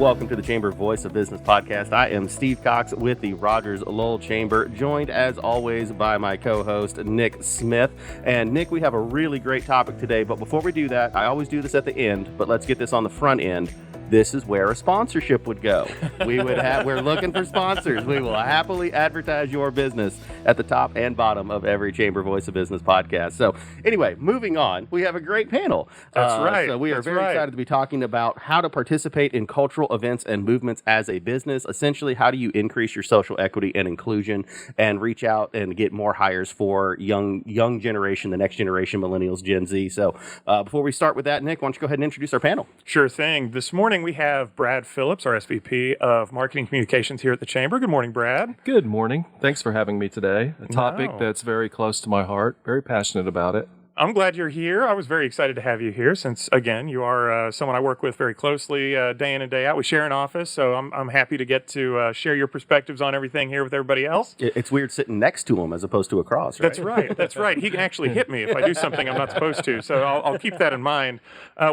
Welcome to the Chamber Voice of Business podcast. I am Steve Cox with the Rogers Lowell Chamber, joined as always by my co-host, Nick Smith. And Nick, we have a really great topic today, but before we do that, I always do this at the end, but let's get this on the front end. This is where a sponsorship would go. We're looking for sponsors. We will happily advertise your business at the top and bottom of every Chamber Voice of Business podcast. So anyway, moving on, we have a great panel. That's right. So we are very excited to be talking about how to participate in cultural events and movements as a business. Essentially, how do you increase your social equity and inclusion and reach out and get more hires for young generation, the next generation, millennials, Gen Z. So before we start with that, Nick, why don't you go ahead and introduce our panel? Sure thing. This morning we have Brad Phillips, our SVP of Marketing Communications here at the Chamber. Good morning, Brad. Good morning. Thanks for having me today. A topic that's very close to my heart, very passionate about it. I'm glad you're here. I was very excited to have you here since, again, you are someone I work with very closely day in and day out. We share an office, so I'm happy to get to share your perspectives on everything here with everybody else. It's weird sitting next to him as opposed to across, right? That's right. He can actually hit me if I do something I'm not supposed to, so I'll keep that in mind.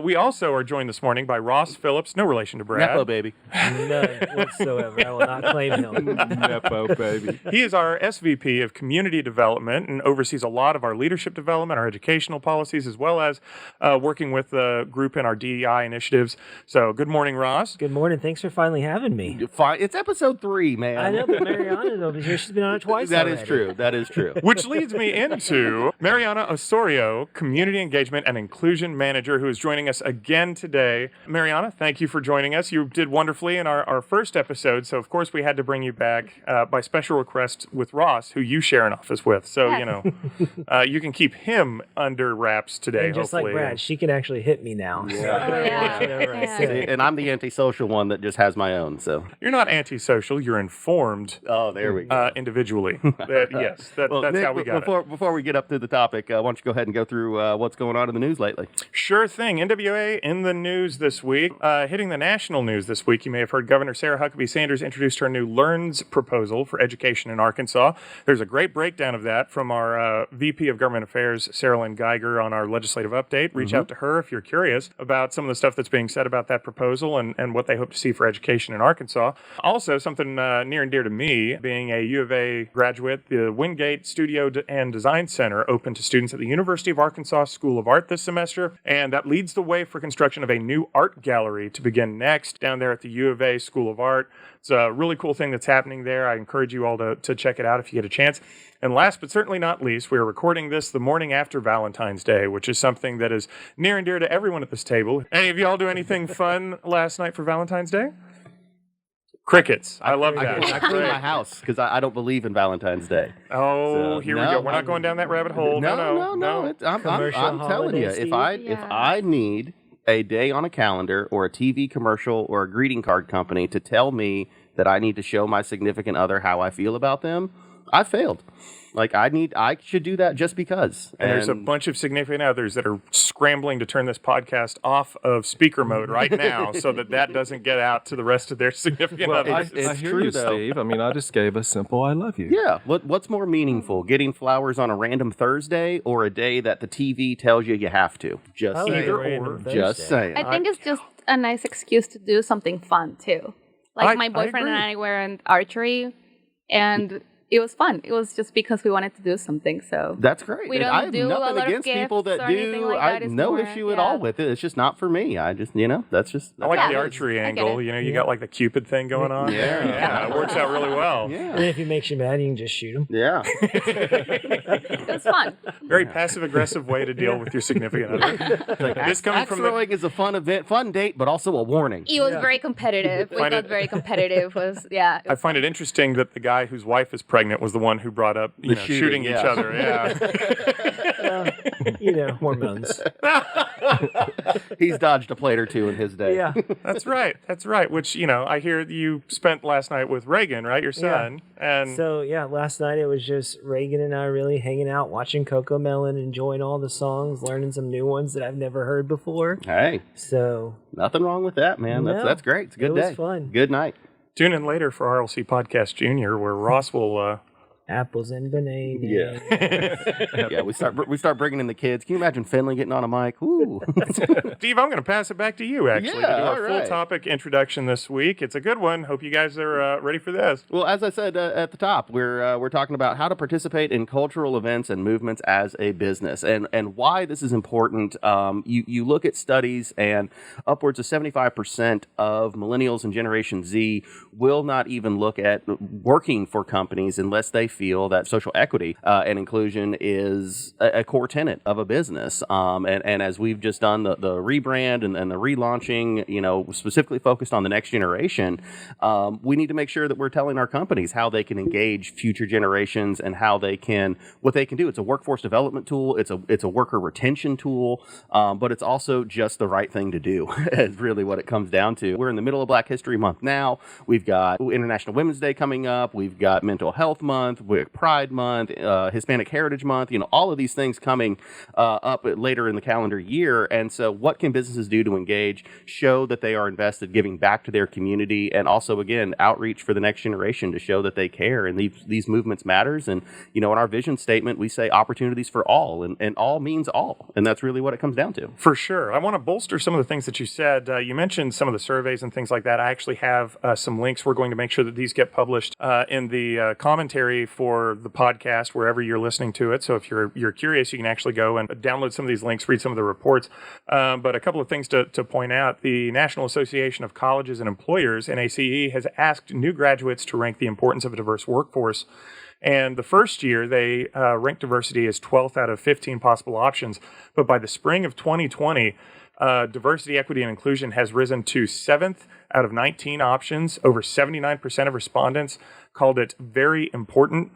We also are joined this morning by Ross Phillips, no relation to Brad. Nepo baby. None whatsoever. I will not claim him. Nepo baby. He is our SVP of Community Development and oversees a lot of our leadership development, our educational policies, as well as working with the group in our DEI initiatives. So good morning, Ross. Good morning. Thanks for finally having me. It's episode 3, man. I know, but Mariana over here, she's been on it twice That already. is true. That is true. Which leads me into Mariana Osorio, Community Engagement and Inclusion Manager, who is joining us again today. Mariana, thank you for joining us. You did wonderfully in our first episode, so of course we had to bring you back by special request with Ross, who you share an office with. So, you know, you can keep him under wraps today, And just hopefully. like Brad, she can actually hit me now. Whatever I say. And I'm the antisocial one that just has my own. So You're not antisocial, you're informed. Oh, there we go. Individually. That's Nick, how we got it. Before we get up to the topic, why don't you go ahead and go through what's going on in the news lately? Sure thing. NWA in the news this week. Hitting the national news this week, you may have heard Governor Sarah Huckabee Sanders introduced her new LEARNS proposal for education in Arkansas. There's a great breakdown of that from our VP of Government Affairs, Sarah Lynn Geiger, on our legislative update. Reach out to her if you're curious about some of the stuff that's being said about that proposal and what they hope to see for education in Arkansas. Also, something near and dear to me, being a U of A graduate, the Wingate Studio and Design Center opened to students at the University of Arkansas School of Art this semester, and that leads the way for construction of a new art gallery to begin next down there at the U of A School of Art. It's a really cool thing that's happening there. I encourage you all to check it out if you get a chance. And last but certainly not least, we are recording this the morning after Valentine's Day, which is something that is near and dear to everyone at this table. Any of y'all do anything fun last night for Valentine's Day? Crickets. I love that. I cleaned my house because I don't believe in Valentine's Day. Oh, here we go. We're not going down that rabbit hole. No. I'm telling you, if I need a day on a calendar or a TV commercial or a greeting card company to tell me that I need to show my significant other how I feel about them, I failed. Like I should do that just because. And there's a bunch of significant others that are scrambling to turn this podcast off of speaker mode right now so that doesn't get out to the rest of their significant others. I hear you, Steve. I mean, I just gave a simple "I love you." Yeah. What's more meaningful, getting flowers on a random Thursday or a day that the TV tells you have to? Just saying. Just saying. I think it's just a nice excuse to do something fun too. Like my boyfriend and I were in archery, and it was fun. It was just because we wanted to do something. So that's great. We don't I have do nothing a lot against of people that do. Like I have no issue at all with it. It's just not for me. I just, that's just. I like the archery angle. You got like the Cupid thing going on. Yeah. It works out really well. Yeah. And if he makes you mad, you can just shoot him. Yeah. It was fun. Very passive aggressive way to deal with your significant other. This coming from throwing is a fun event, fun date, but also a warning. It was very competitive. We got very competitive. I find it interesting that the guy whose wife is pregnant was the one who brought up shooting each other. Yeah. Hormones. He's dodged a plate or two in his day. Yeah. That's right. Which, I hear you spent last night with Reagan, right? Your son. Yeah. And so, last night it was just Reagan and I really hanging out, watching Coco Melon, enjoying all the songs, learning some new ones that I've never heard before. Hey. So. Nothing wrong with that, man. That's great. It's a good day. It was fun. Good night. Tune in later for RLC Podcast Junior, where Ross will apples and bananas. Yeah. We start bringing in the kids. Can you imagine Finley getting on a mic? Ooh. Steve, I'm going to pass it back to you, actually, to do our all right. full topic introduction this week. It's a good one. Hope you guys are ready for this. Well, as I said at the top, we're talking about how to participate in cultural events and movements as a business, and why this is important. You look at studies, and upwards of 75% of millennials and Generation Z will not even look at working for companies unless they feel that social equity and inclusion is a core tenet of a business. And as we've just done the rebrand and the relaunching, specifically focused on the next generation, we need to make sure that we're telling our companies how they can engage future generations and what they can do. It's a workforce development tool. It's a worker retention tool, but it's also just the right thing to do is really what it comes down to. We're in the middle of Black History Month now. We've got International Women's Day coming up. We've got Mental Health Month, Pride Month, Hispanic Heritage Month, all of these things coming up later in the calendar year. And so what can businesses do to engage, show that they are invested, giving back to their community, and also, again, outreach for the next generation to show that they care and these movements matters. And, in our vision statement, we say opportunities for all, and all means all. And that's really what it comes down to. For sure. I want to bolster some of the things that you said. You mentioned some of the surveys and things like that. I actually have some links. We're going to make sure that these get published in the commentary for the podcast, wherever you're listening to it. So if you're curious, you can actually go and download some of these links, read some of the reports. But a couple of things to point out. The National Association of Colleges and Employers, NACE, has asked new graduates to rank the importance of a diverse workforce. And the first year, they ranked diversity as 12th out of 15 possible options. But by the spring of 2020, diversity, equity, and inclusion has risen to 7th out of 19 options. Over 79% of respondents called it very important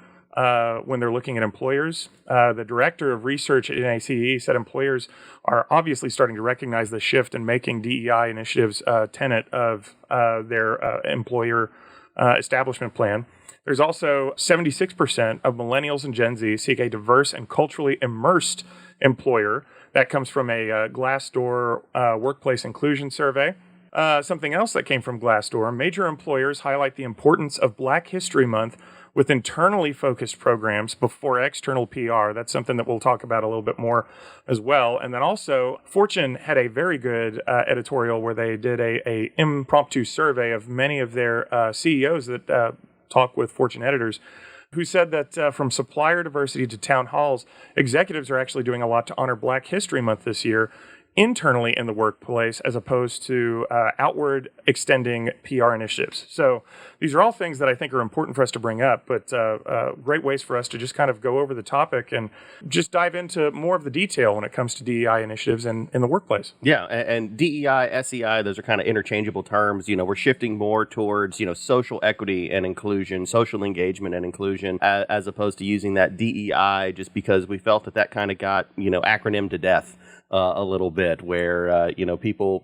when they're looking at employers. The director of research at NACE said employers are obviously starting to recognize the shift in making DEI initiatives a tenet of their employer establishment plan. There's also 76% of millennials and Gen Z seek a diverse and culturally immersed employer. That comes from a Glassdoor workplace inclusion survey. Something else that came from Glassdoor, major employers highlight the importance of Black History Month with internally focused programs before external PR. That's something that we'll talk about a little bit more as well. And then also, Fortune had a very good editorial where they did a impromptu survey of many of their CEOs that talk with Fortune editors, who said that from supplier diversity to town halls, executives are actually doing a lot to honor Black History Month this year internally in the workplace as opposed to outward extending PR initiatives. So these are all things that I think are important for us to bring up, but great ways for us to just kind of go over the topic and just dive into more of the detail when it comes to DEI initiatives in the workplace. Yeah, and DEI, SEI, those are kind of interchangeable terms. We're shifting more towards, social equity and inclusion, social engagement and inclusion, as opposed to using that DEI just because we felt that kind of got, acronym to death. A little bit where,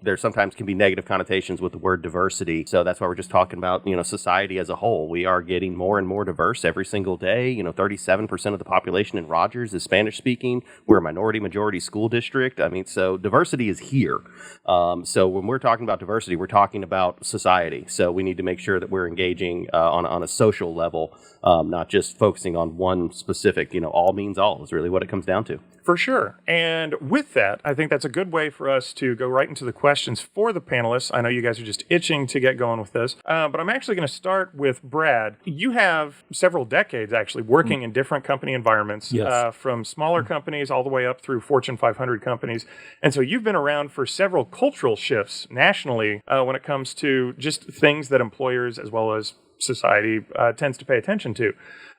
there sometimes can be negative connotations with the word diversity. So that's why we're just talking about, society as a whole. We are getting more and more diverse every single day. 37% of the population in Rogers is Spanish speaking. We're a majority school district. So diversity is here. So when we're talking about diversity, we're talking about society. So we need to make sure that we're engaging on a social level, not just focusing on one specific, all means all is really what it comes down to. For sure. And with that, I think that's a good way for us to go right into the questions for the panelists. I know you guys are just itching to get going with this, but I'm actually going to start with Brad. You have several decades actually working in different company environments, yes. From smaller companies all the way up through Fortune 500 companies. And so you've been around for several cultural shifts nationally when it comes to just things that employers as well as society tends to pay attention to.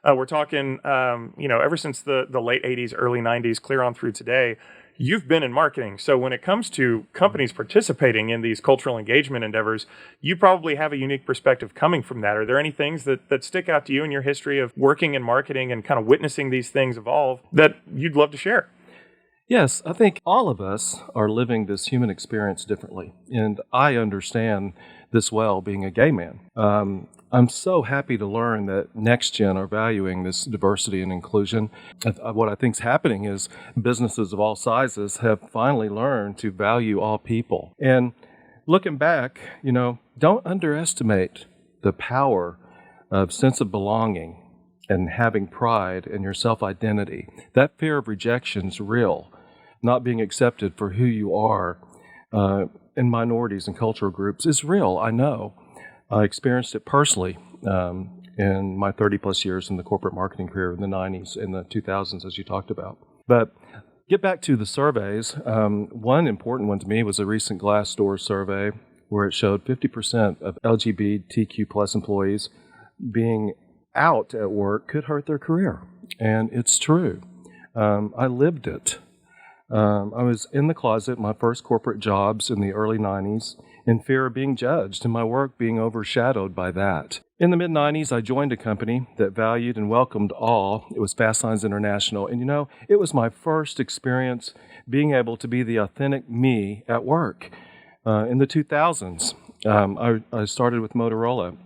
We're talking, ever since the late 80s, early 90s, clear on through today, you've been in marketing. So when it comes to companies participating in these cultural engagement endeavors, you probably have a unique perspective coming from that. Are there any things that stick out to you in your history of working in marketing and kind of witnessing these things evolve that you'd love to share? Yes, I think all of us are living this human experience differently. And I understand this well, being a gay man. I'm so happy to learn that Next Gen are valuing this diversity and inclusion. What I think is happening is businesses of all sizes have finally learned to value all people. And looking back, don't underestimate the power of sense of belonging and having pride in your self-identity. That fear of rejection is real. Not being accepted for who you are in minorities and cultural groups is real, I know. I experienced it personally in my 30-plus years in the corporate marketing career in the 90s and the 2000s, as you talked about. But get back to the surveys. One important one to me was a recent Glassdoor survey where it showed 50% of LGBTQ plus employees being out at work could hurt their career. And it's true. I lived it. I was in the closet, my first corporate jobs in the early 90s, in fear of being judged and my work being overshadowed by that. In the mid-90s, I joined a company that valued and welcomed all. It was Fast Signs International. And it was my first experience being able to be the authentic me at work. In the 2000s, I started with Motorola.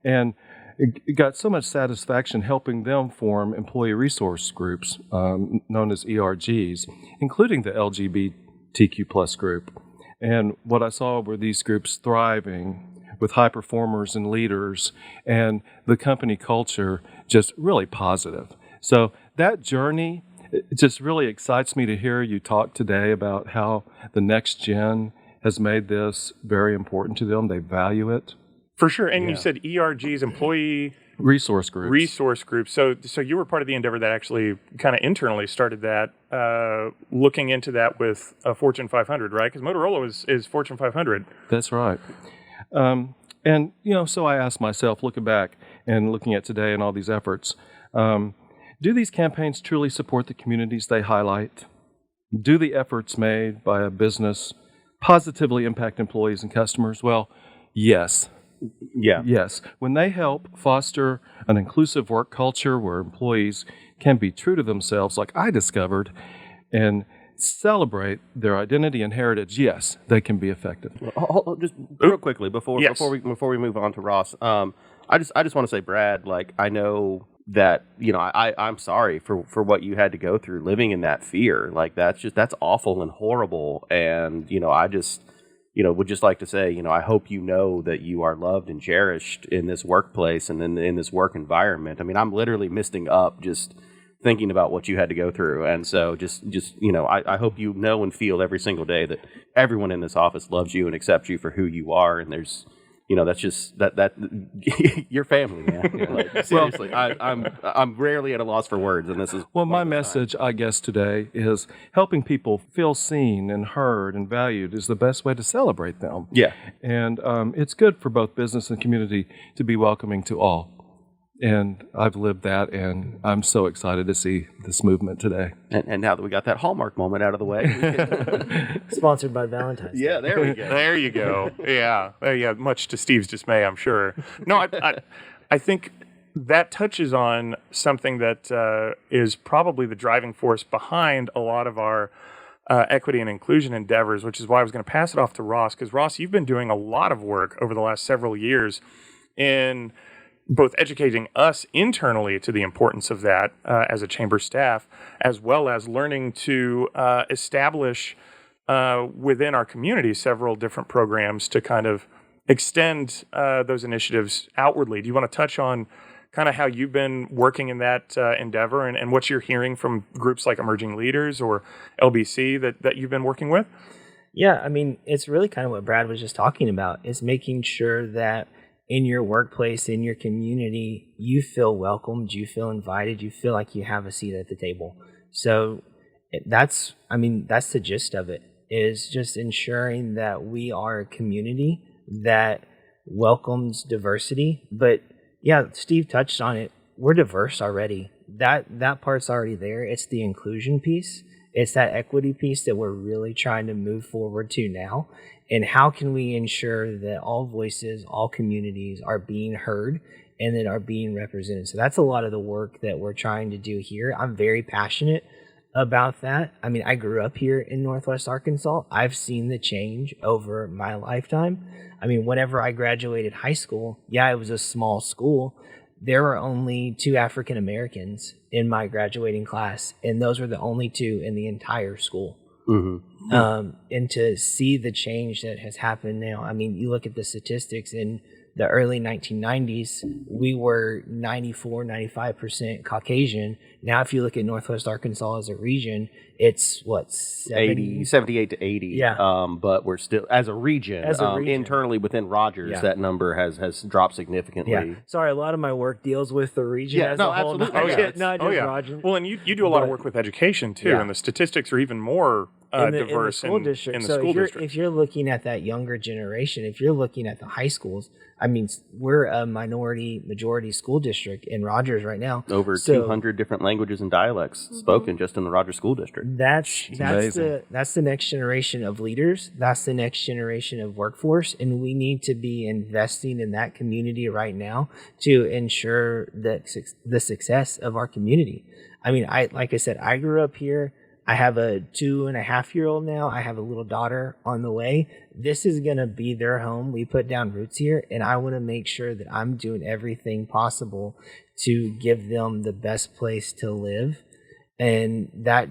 And it got so much satisfaction helping them form employee resource groups, known as ERGs, including the LGBTQ plus group. And what I saw were these groups thriving with high performers and leaders, and the company culture just really positive. So that journey, it just really excites me to hear you talk today about how the next gen has made this very important to them. They value it. For sure. And you said ERGs, employee resource groups. So you were part of the endeavor that actually kind of internally started that, looking into that with a Fortune 500, right? Because Motorola is Fortune 500. That's right. And so I asked myself, looking back and looking at today and all these efforts, do these campaigns truly support the communities they highlight? Do the efforts made by a business positively impact employees and customers? Well, yes. Yeah. Yes. When they help foster an inclusive work culture where employees can be true to themselves, like I discovered, and celebrate their identity and heritage, yes, they can be effective. Just real quickly before we move on to Ross, I just want to say, Brad, like, I know that I'm sorry for what you had to go through living in that fear. Like, that's awful and horrible, and I just would just like to say, I hope that you are loved and cherished in this workplace and in this work environment. I mean, I'm literally misting up just thinking about what you had to go through. And so I hope and feel every single day that everyone in this office loves you and accepts you for who you are. And there's, that's just that your family, man. Like, seriously, I'm rarely at a loss for words, and this is my message, I guess, today is helping people feel seen and heard and valued is the best way to celebrate them. Yeah, and it's good for both business and community to be welcoming to all. And I've lived that, and I'm so excited to see this movement today. And now that we got that Hallmark moment out of the way. Sponsored by Valentine's Day. Yeah, there we go. There you go. Yeah, much to Steve's dismay, I'm sure. No, I think that touches on something that is probably the driving force behind a lot of our equity and inclusion endeavors, which is why I was going to pass it off to Ross, because Ross, you've been doing a lot of work over the last several years in both educating us internally to the importance of that as a chamber staff, as well as learning to establish within our community several different programs to kind of extend those initiatives outwardly. Do you want to touch on kind of how you've been working in that endeavor and what you're hearing from groups like Emerging Leaders or LBC that you've been working with? Yeah, I mean, it's really kind of what Brad was just talking about, is making sure that in your workplace, in your community, you feel welcomed, you feel invited, you feel like you have a seat at the table. So that's the gist of it, is just ensuring that we are a community that welcomes diversity. But yeah, Steve touched on it. We're diverse already. That part's already there. It's the inclusion piece. It's that equity piece that we're really trying to move forward to now. And how can we ensure that all voices, all communities are being heard and that are being represented? So that's a lot of the work that we're trying to do here. I'm very passionate about that. I mean, I grew up here in Northwest Arkansas. I've seen the change over my lifetime. I mean, whenever I graduated high school, it was a small school. There were only 2 African Americans in my graduating class, and those were the only 2 in the entire school. Mm-hmm. And to see the change that has happened now, I mean, you look at the statistics, and the early 1990s, we were 94, 95% Caucasian. Now, if you look at Northwest Arkansas as a region, it's what, 78 to 80. Yeah. But we're still, as a region, internally within Rogers, that number has dropped significantly. Yeah. Sorry, a lot of my work deals with the region as a whole, absolutely. not just Rogers. Well, and you do a lot of work with education too, and the statistics are even more diverse in the school district. If you're looking at that younger generation, if you're looking at the high schools, I mean, we're a majority school district in Rogers right now. Over 200 different languages and dialects spoken just in the Rogers School District. That's the next generation of leaders. That's the next generation of workforce, and we need to be investing in that community right now to ensure that the success of our community. I mean, like I said, I grew up here. I have a 2.5-year-old now. I have a little daughter on the way. This is going to be their home. We put down roots here, and I want to make sure that I'm doing everything possible to give them the best place to live, and that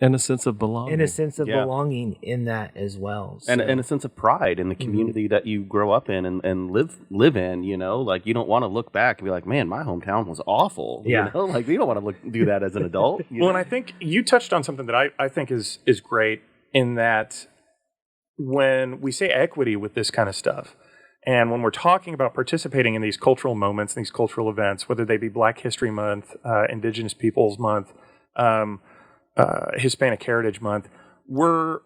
and a sense of belonging. And a sense of belonging in that as well. So. And a sense of pride in the community that you grow up in and live in, you know? Like, you don't want to look back and be like, man, my hometown was awful. Yeah. You know? Like, you don't want to do that as an adult. And I think you touched on something that I think is great, in that when we say equity with this kind of stuff, and when we're talking about participating in these cultural moments, these cultural events, whether they be Black History Month, Indigenous Peoples Month, Hispanic Heritage Month, we're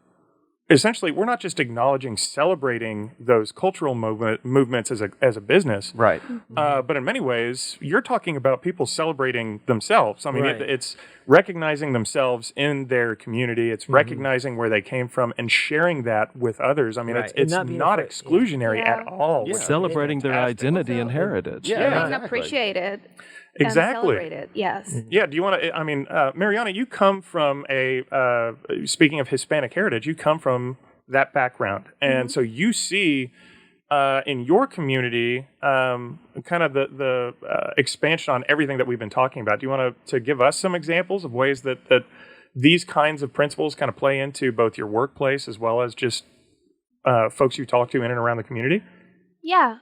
not just acknowledging, celebrating those cultural movements as a business, right? But in many ways, you're talking about people celebrating themselves. I mean, Right. It's recognizing themselves in their community. It's recognizing where they came from and sharing that with others. I mean, Right. it's And not exclusionary Yeah. at all. Yeah. which is Celebrating their fantastic. identity and heritage. Yeah. And exactly. appreciated. Exactly. And celebrated. Yes. Yeah. Do you want to? I mean, Mariana, you come from speaking of Hispanic heritage, you come from that background, and so you see in your community kind of the expansion on everything that we've been talking about. Do you want to give us some examples of ways that these kinds of principles kind of play into both your workplace as well as just folks you talk to in and around the community? Yeah.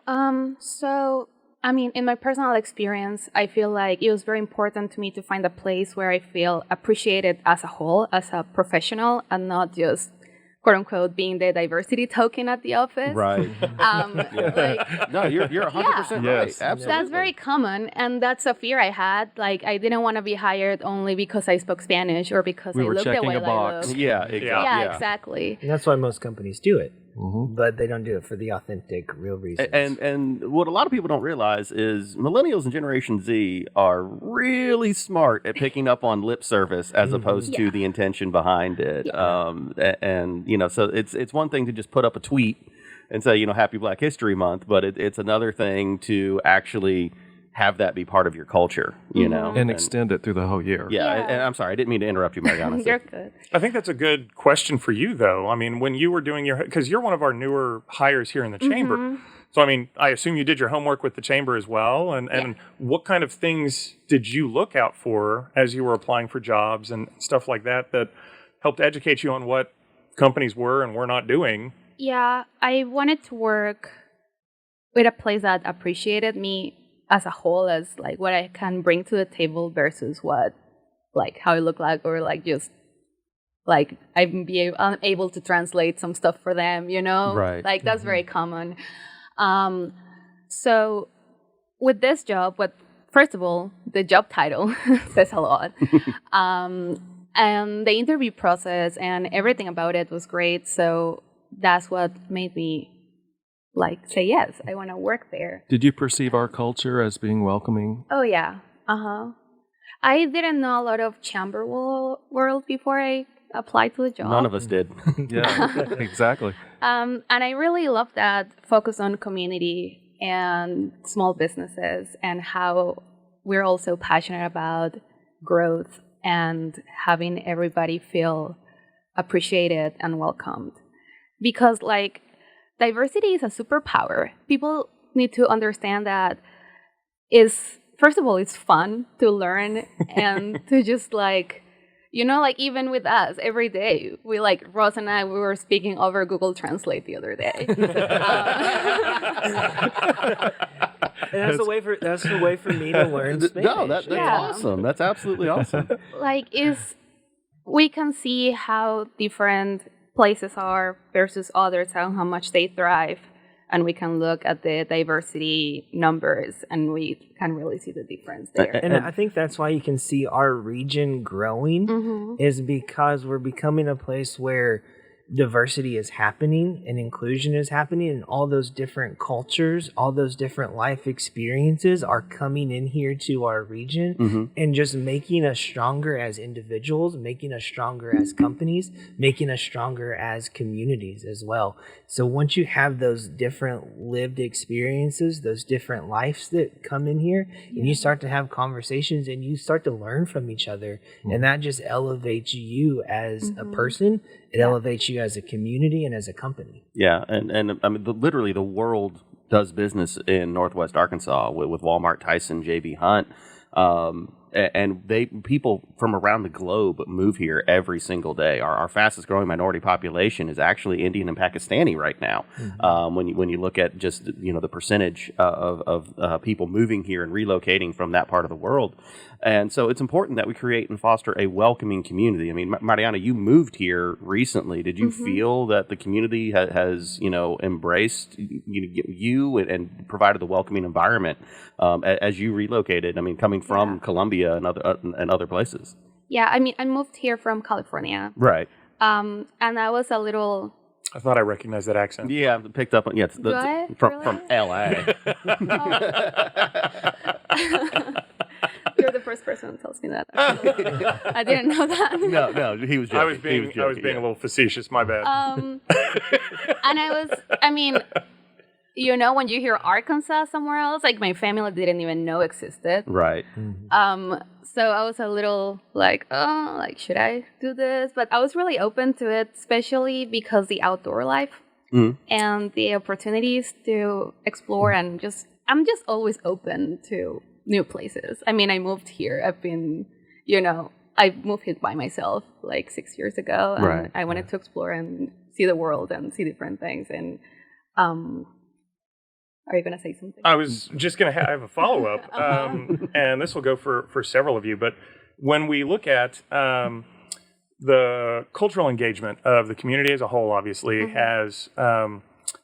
So, I mean, in my personal experience, I feel like it was very important to me to find a place where I feel appreciated as a whole, as a professional, and not just, quote unquote, being the diversity token at the office. Right. No, you're 100% right. Yes. Absolutely. That's very common, and that's a fear I had. Like, I didn't want to be hired only because I spoke Spanish or because We I were looked the checking way a I box. looked. Yeah, exactly. Yeah, exactly. And that's why most companies do it. But they don't do it for the authentic, real reasons. And what a lot of people don't realize is millennials and Generation Z are really smart at picking up on lip service as opposed to the intention behind it. And you know, so it's one thing to just put up a tweet and say, you know, Happy Black History Month, but it's another thing to actually have that be part of your culture, you know, And extend it through the whole year. Yeah, Yeah. and I'm sorry, I didn't mean to interrupt you, Mariana. You're good. I think that's a good question for you, though. I mean, when you were doing because you're one of our newer hires here in the chamber. So, I mean, I assume you did your homework with the chamber as well. And what kind of things did you look out for as you were applying for jobs and stuff like that helped educate you on what companies were and were not doing? Yeah, I wanted to work with a place that appreciated me as a whole, as like what I can bring to the table versus what, like, how I look like, or like just like I'm able to translate some stuff for them, you know? Right. Like that's very common. So with this job, first of all, the job title says a lot. And the interview process and everything about it was great. So that's what made me like say yes, I want to work there. Did you perceive our culture as being welcoming? Oh yeah. I didn't know a lot of chamber world before I applied to the job. None of us did. Yeah, exactly. And I really love that focus on community and small businesses and how we're also passionate about growth and having everybody feel appreciated and welcomed. Because like diversity is a superpower. People need to understand that first of all, it's fun to learn and to just like You know, like even with us, every day, we like, Ross and I, we were speaking over Google Translate the other day. And that's the way for me to learn Spanish. No, that's awesome. That's absolutely awesome. Like, we can see how different places are versus others, how much they thrive. And we can look at the diversity numbers and we can really see the difference there. And I think that's why you can see our region growing is because we're becoming a place where diversity is happening and inclusion is happening, and all those different cultures, all those different life experiences are coming in here to our region and just making us stronger as individuals, making us stronger as companies, making us stronger as communities as well. So once you have those different lived experiences, those different lives that come in here, and you start to have conversations and you start to learn from each other, and that just elevates you as a person. It elevates you as a community and as a company. Yeah, and I mean, literally the world does business in Northwest Arkansas with Walmart, Tyson, J.B. Hunt, and people from around the globe move here every single day. Our fastest growing minority population is actually Indian and Pakistani right now. When you look at just the percentage of people moving here and relocating from that part of the world. And so it's important that we create and foster a welcoming community. I mean, Mariana, you moved here recently. Did you feel that the community has embraced you and provided the welcoming environment as you relocated? I mean, coming from Colombia and other places. Yeah, I mean, I moved here from California. Right. And I was a little... I thought I recognized that accent. Yeah, picked up on from LA. You're the first person who tells me that. I didn't know that. No, he was joking. I was being a little facetious. My bad. And when you hear Arkansas somewhere else, like my family didn't even know existed. Right. So I was a little like, should I do this? But I was really open to it, especially because the outdoor life and the opportunities to explore and I'm just always open to new places. I mean, I moved here. I've been, I moved here by myself like 6 years ago. And I wanted to explore and see the world and see different things. And are you going to say something? I was just going to have a follow-up, and this will go for several of you. But when we look at the cultural engagement of the community as a whole, obviously, has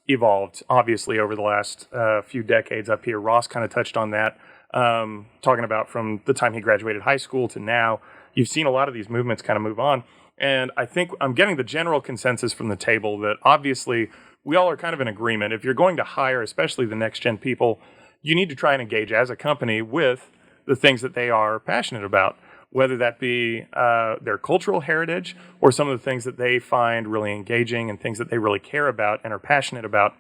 evolved, obviously, over the last few decades up here. Ross kind of touched on that, talking about from the time he graduated high school to now. You've seen a lot of these movements kind of move on. And I think I'm getting the general consensus from the table that obviously we all are kind of in agreement. If you're going to hire, especially the next gen people, you need to try and engage as a company with the things that they are passionate about, whether that be their cultural heritage or some of the things that they find really engaging and things that they really care about and are passionate about.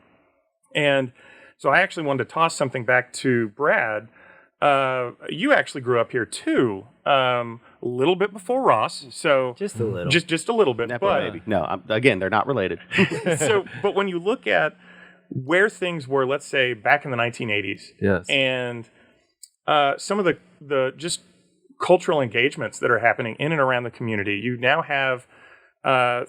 And so I actually wanted to toss something back to Brad. You actually grew up here too, a little bit before Ross. So just a little, just a little bit. Nepo baby. No, again, they're not related. But when you look at where things were, let's say back in the 1980s, yes, and some of the just cultural engagements that are happening in and around the community, you now have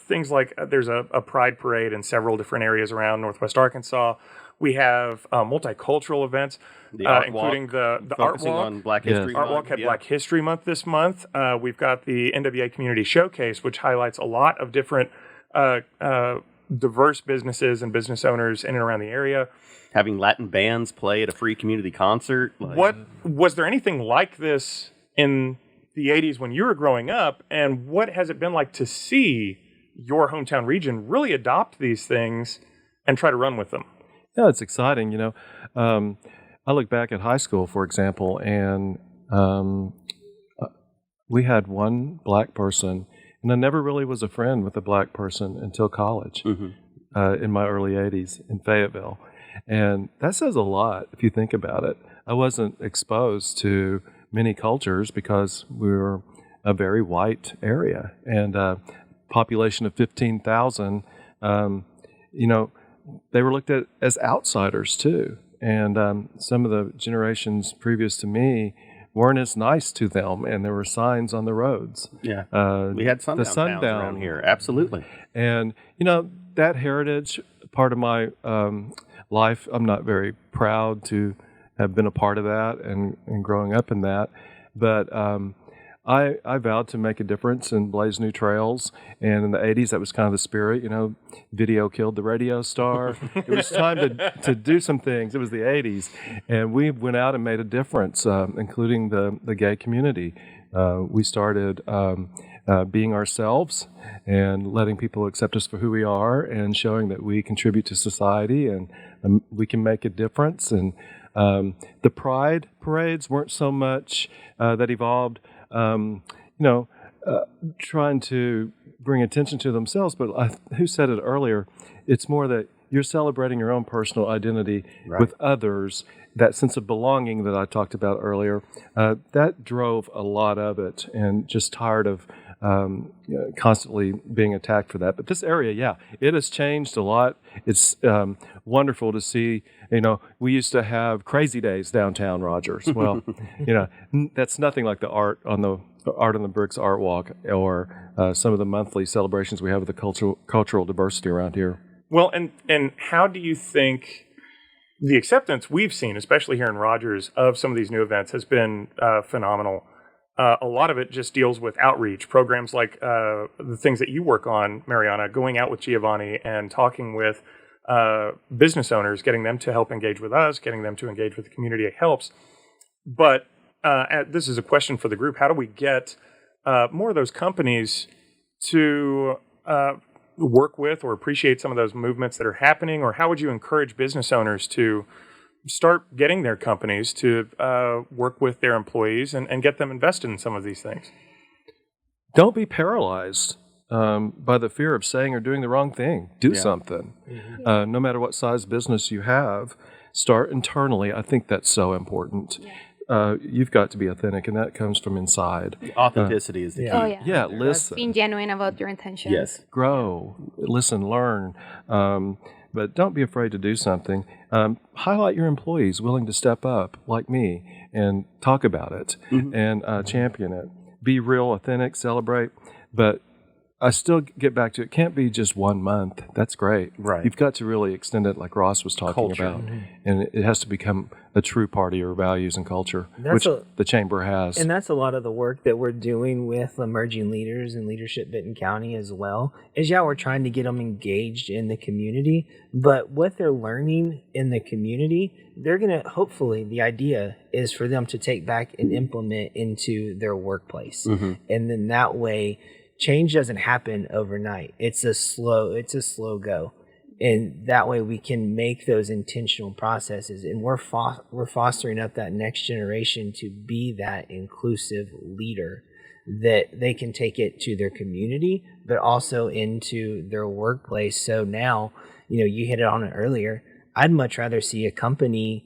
things like there's a pride parade in several different areas around Northwest Arkansas. We have multicultural events, including the Art Walk. On Black History Art Walk had Black History Month this month. We've got the NWA Community Showcase, which highlights a lot of different diverse businesses and business owners in and around the area. Having Latin bands play at a free community concert. Was there anything like this in the 80s when you were growing up, and what has it been like to see your hometown region really adopt these things and try to run with them? Yeah, it's exciting. I look back at high school, for example, and we had one black person, and I never really was a friend with a black person until college in my early 80s in Fayetteville. And that says a lot if you think about it. I wasn't exposed to many cultures because we were a very white area and a population of 15,000, they were looked at as outsiders too. And some of the generations previous to me weren't as nice to them, and there were signs on the roads. Yeah. We had sundown towns around here. Absolutely. And, that heritage part of my life, I'm not very proud to have been a part of that and growing up in that. But I vowed to make a difference and blaze new trails. And in the 80s, that was kind of the spirit. Video killed the radio star. It was time to do some things. It was the 80s. And we went out and made a difference, including the gay community. We started being ourselves and letting people accept us for who we are and showing that we contribute to society and we can make a difference. And the pride parades weren't so much that evolved, trying to bring attention to themselves, but who said it earlier? It's more that you're celebrating your own personal identity with others. That sense of belonging that I talked about earlier, that drove a lot of it, and just tired of constantly being attacked for that. But this area, it has changed a lot. It's wonderful to see. We used to have crazy days downtown Rogers. Well, that's nothing like the Art on the Bricks Art Walk or some of the monthly celebrations we have with the cultural diversity around here. Well, and how do you think the acceptance we've seen, especially here in Rogers, of some of these new events has been phenomenal? A lot of it just deals with outreach programs like the things that you work on, Mariana, going out with Giovanni and talking with business owners, getting them to help engage with us, getting them to engage with the community. It helps. But this is a question for the group. How do we get more of those companies to work with or appreciate some of those movements that are happening? Or how would you encourage business owners to start getting their companies to work with their employees and get them invested in some of these things? Don't be paralyzed by the fear of saying or doing the wrong thing. Do something. Mm-hmm. No matter what size business you have, start internally. I think that's so important. You've got to be authentic, and that comes from inside. Authenticity is the key. Oh, yeah. Yeah, listen. Being genuine about your intentions. Yes. Grow, listen, learn. But don't be afraid to do something. Highlight your employees willing to step up, like me, and talk about it and champion it. Be real, authentic, celebrate. But I still get back to it can't be just 1 month. That's great. Right. You've got to really extend it like Ross was talking about. And it has to become a true part of your values and culture, which the Chamber has. And that's a lot of the work that we're doing with emerging leaders and leadership Benton County as well, is we're trying to get them engaged in the community. But what they're learning in the community, they're going to, hopefully, the idea is for them to take back and implement into their workplace. And then that way, change doesn't happen overnight. It's a slow go. And that way we can make those intentional processes. And we're fostering up that next generation to be that inclusive leader that they can take it to their community, but also into their workplace. So now, you hit it on it earlier. I'd much rather see a company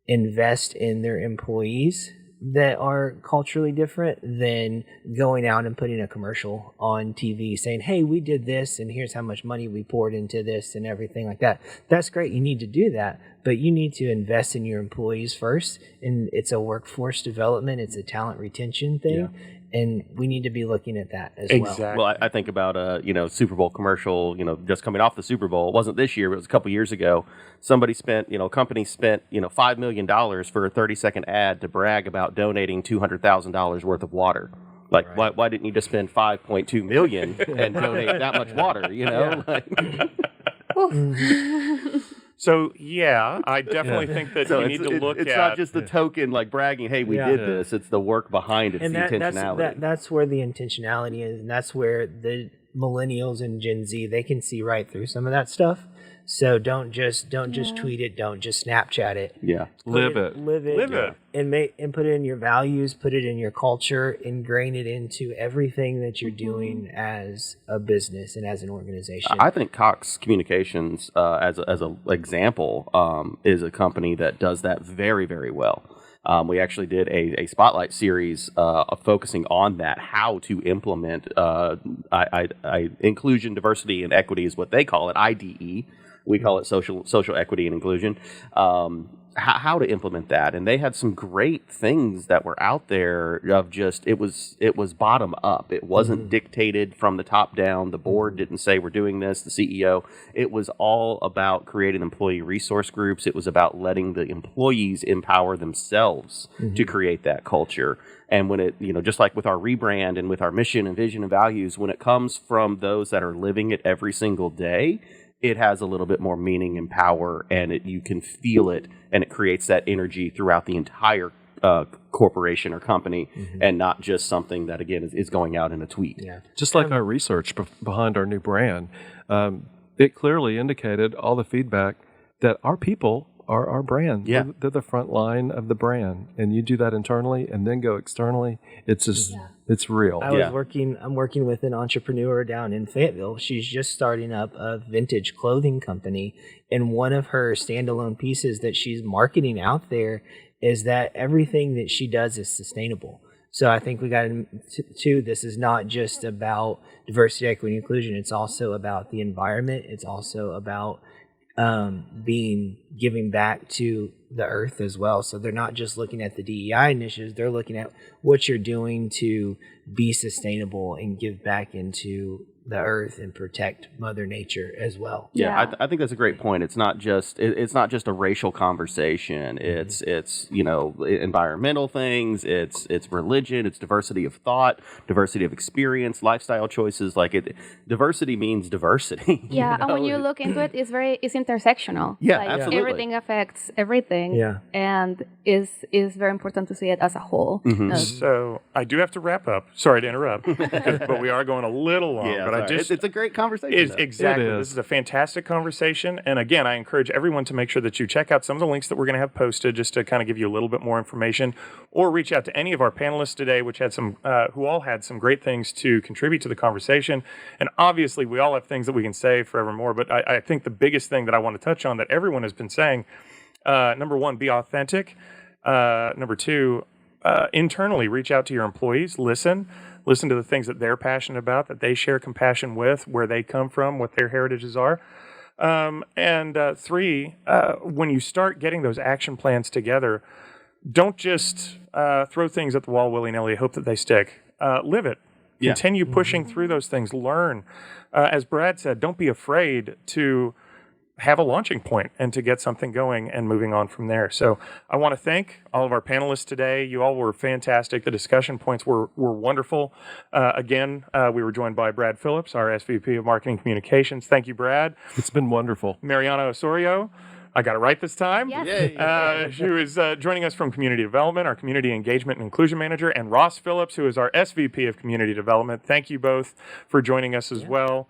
invest in their employees that are culturally different than going out and putting a commercial on TV saying, hey, we did this and here's how much money we poured into this and everything like that. That's great. You need to do that, but you need to invest in your employees first. And it's a workforce development. It's a talent retention thing. Yeah. And we need to be looking at that as well. Well, I think about a Super Bowl commercial, just coming off the Super Bowl. It wasn't this year, but it was a couple years ago. Somebody spent, company spent, $5 million for a 30-second ad to brag about donating $200,000 worth of water. Like, why didn't you just spend $5.2 million and donate that much water? So, I definitely think that you need to look at... It's not just the token, bragging, hey, we did this. It's the work behind it. It's the intentionality. That's where the intentionality is, and that's where the millennials and Gen Z, they can see right through some of that stuff. So don't just tweet it. Don't just Snapchat it. Yeah, live it, and put it in your values. Put it in your culture. Ingrain it into everything that you're doing as a business and as an organization. I think Cox Communications, as an example, is a company that does that very, very well. We actually did a spotlight series focusing on that, how to implement inclusion, diversity, and equity is what they call it, IDE. We call it social equity and inclusion. how to implement that. And they had some great things that were out there of just, it was bottom up. It wasn't dictated from the top down. The board didn't say we're doing this, the CEO. It was all about creating employee resource groups. It was about letting the employees empower themselves to create that culture. And when it, just like with our rebrand and with our mission and vision and values, when it comes from those that are living it every single day, it has a little bit more meaning and power, and you can feel it, and it creates that energy throughout the entire corporation or company, and not just something that, again, is going out in a tweet. Yeah. Just like our research behind our new brand, it clearly indicated all the feedback that our people are our brand. Yeah. They're the front line of the brand. And you do that internally and then go externally. It's just, it's real. I'm working with an entrepreneur down in Fayetteville. She's just starting up a vintage clothing company. And one of her standalone pieces that she's marketing out there is that everything that she does is sustainable. So I think we got to, this is not just about diversity, equity, and inclusion. It's also about the environment. It's also about giving back to the earth as well. So they're not just looking at the DEI initiatives, they're looking at what you're doing to be sustainable and give back into the earth and protect Mother Nature as well. Yeah, I think that's a great point. It's not just a racial conversation. It's environmental things. It's religion. It's diversity of thought, diversity of experience, lifestyle choices. Diversity means diversity. Yeah, and when you look into it, it's intersectional. Yeah, absolutely. Everything affects everything. Yeah, and is very important to see it as a whole. So I do have to wrap up. Sorry to interrupt, but we are going a little long. Yeah, but it's a great conversation. Exactly. This is a fantastic conversation. And again, I encourage everyone to make sure that you check out some of the links that we're going to have posted just to kind of give you a little bit more information, or reach out to any of our panelists today, which had who all had some great things to contribute to the conversation. And obviously, we all have things that we can say forevermore. But I think the biggest thing that I want to touch on that everyone has been saying, number one, be authentic. Number two, internally reach out to your employees, listen to the things that they're passionate about, that they share compassion with, where they come from, what their heritages are. And three, when you start getting those action plans together, don't just throw things at the wall willy-nilly, hope that they stick. Live it. Yeah. Continue pushing through those things. Learn. As Brad said, don't be afraid to have a launching point and to get something going and moving on from there. So I want to thank all of our panelists today. You all were fantastic. The discussion points were wonderful. Again, we were joined by Brad Phillips, our SVP of Marketing Communications. Thank you, Brad. It's been wonderful. Mariana Osorio, I got it right this time. Yes. Who is joining us from Community Development, our Community Engagement and Inclusion Manager, and Ross Phillips, who is our SVP of Community Development. Thank you both for joining us as well.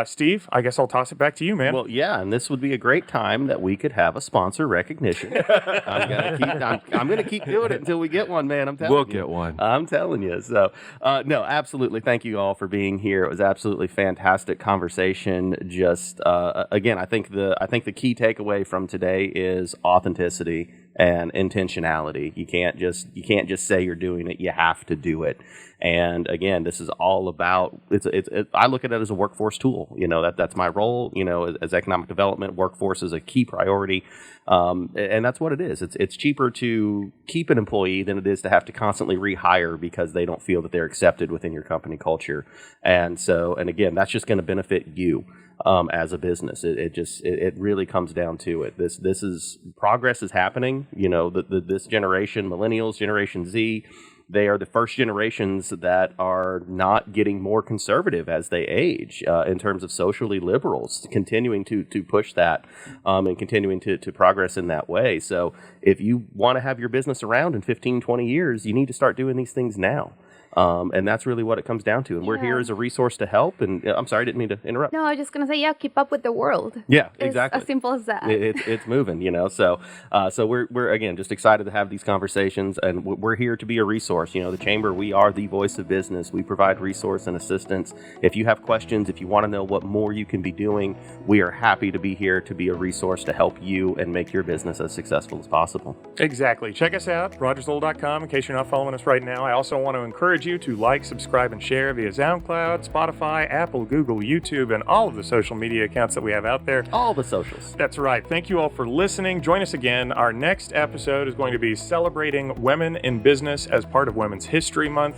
Steve, I guess I'll toss it back to you, man. Well, yeah, and this would be a great time that we could have a sponsor recognition. I'm gonna keep doing it until we get one, man. I'm telling you. We'll get one. I'm telling you. So, no, absolutely. Thank you all for being here. It was absolutely fantastic conversation. Just again, I think the key takeaway from today is authenticity and intentionality. You can't just say you're doing it. You have to do it. And again, this is all about I look at it as a workforce tool. That's my role. As economic development, workforce is a key priority, and that's what it is. It's cheaper to keep an employee than it is to have to constantly rehire because they don't feel that they're accepted within your company culture. And again, that's just going to benefit you. As a business, it really comes down to it. This is progress is happening. This generation, millennials, Generation Z, they are the first generations that are not getting more conservative as they age in terms of socially liberals, continuing to push that and continuing to progress in that way. So if you want to have your business around in 15, 20 years, you need to start doing these things now. And that's really what it comes down to. And we're here as a resource to help. And I'm sorry, I didn't mean to interrupt. No, I was just going to say, keep up with the world. Yeah, exactly. It's as simple as that. It's moving, So we're again just excited to have these conversations, and we're here to be a resource. The Chamber, we are the voice of business. We provide resource and assistance. If you have questions, if you want to know what more you can be doing, we are happy to be here to be a resource to help you and make your business as successful as possible. Exactly. Check us out, rogersoul.com, in case you're not following us right now. I also want to encourage encourage you to like, subscribe, and share via SoundCloud, Spotify, Apple, Google, YouTube, and all of the social media accounts that we have out there. All the socials. That's right. Thank you all for listening. Join us again. Our next episode is going to be celebrating women in business as part of Women's History Month.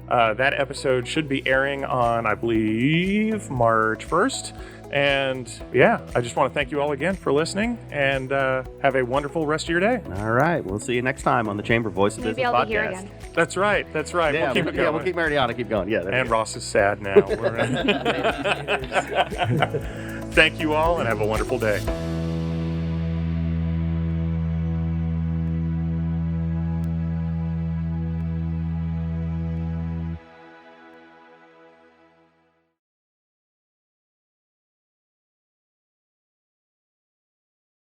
That episode should be airing on, I believe, March 1st. And yeah, I just want to thank you all again for listening, and have a wonderful rest of your day. All right. We'll see you next time on the Chamber Voice of Maybe Business I'll podcast. be here again. That's right. That's right. Yeah, We'll keep it going. we'll keep Mariana keep going. Yeah. And Ross is sad now. Thank you all, and have a wonderful day.